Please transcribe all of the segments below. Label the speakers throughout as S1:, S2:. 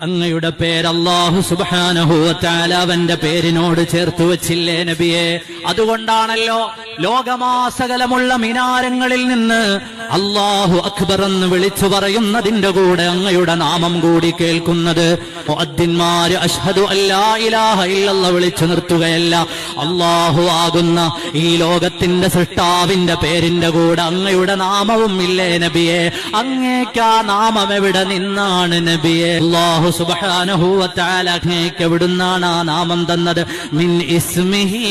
S1: അങ്ങയുടെ പേര് അല്ലാഹു സുബ്ഹാനഹു വ തആല അവന്റെ പേരിനോട് ചേർത്ത് വച്ചില്ലേ നബിയെ? അതുകൊണ്ടാണല്ലോ ലോകമാസകലമുള്ള മിനാരങ്ങളിൽ നിന്ന് അല്ലാഹു അക്ബർ എന്ന് വിളിച്ചു പറയുന്നതിന്റെ കൂടെ അങ്ങയുടെ നാമം കൂടി കേൾക്കുന്നത്. മുഅദ്ദിൻമാര് അശ്ഹദു അല്ലാ ഇലാഹ ഇല്ലല്ലാഹ് വിളിച്ചു നിർത്തുകയല്ല, അല്ലാഹു ആകുന്ന ഈ ലോകത്തിന്റെ സൃഷ്ടാവിന്റെ പേരിന്റെ കൂടെ അങ്ങയുടെ നാമവും ഇല്ലേ നബിയെ? അങ്ങേക്കാ നാമം എവിടെ നിന്നാണ് നബിയെ? അല്ലാഹു സുബ്ഹാനഹു വ തആല അങ്ങേക്ക് എവിടുന്നാണ് ആ നാമം തന്നത്? മിൻ ഇസ്മിഹി,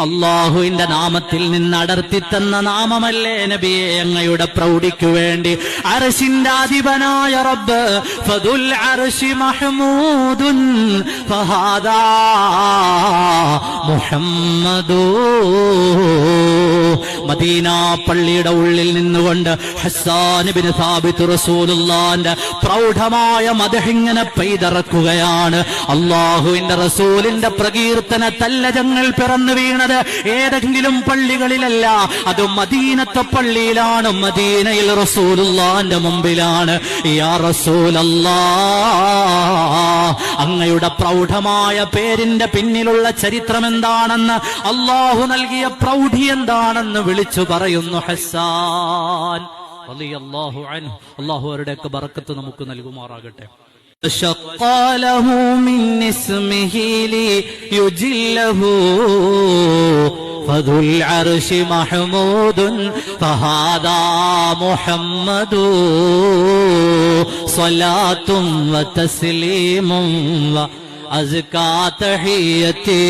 S1: അല്ലാഹുവിന്റെ നാമത്തിൽ നിന്ന് അടർത്തി തന്ന നാമമല്ലേ നബിയെ? അങ്ങയുടെ പ്രൗഢിക്കു വേണ്ടി അർശിന്റെ അധിപനായ റബ്ബ് ഫദുൽ അർശി മഹ്മൂദുൻ ഫഹാദാ മുഹമ്മദു. മദീന പള്ളിയുടെ ഉള്ളിൽ നിന്നുകൊണ്ട് ഹസ്സാൻ ഇബ്നു സാബിത്ത് റസൂലുള്ളാഹിന്റെ പ്രൗഢമായ മദഹിങ്ങനെ പെയ്തിറക്കുകയാണ്. അല്ലാഹുവിന്റെ റസൂലിന്റെ പ്രകീർത്തന തല്ലജങ്ങൾ പിറന്നു വീണത് ഏതെങ്കിലും പള്ളികളിലല്ല, അത് മദീനത്തെ പള്ളിയിലാണ്, മദീനയിൽ റസൂലുള്ളാഹിന്റെ മുമ്പിലാണ്. യാ റസൂലല്ലാഹ്, അങ്ങയുടെ പ്രൗഢമായ പേരിന്റെ പിന്നിലുള്ള ചരിത്രം എന്താണെന്ന്, അല്ലാഹു നൽകിയ പ്രൗഢി എന്താണെന്ന് വിളിച്ചു പറയുന്നു ഹസ്സാൻ റളിയല്ലാഹു അൻഹു. അല്ലാഹു അവരുടെയൊക്കെ ബറക്കത്ത് നമുക്ക് നൽകുമാറാകട്ടെ. شق له من اسمه ليجله فذو العرش محمود فهذا محمد. صلاة وتسليم وأزكى تحيتي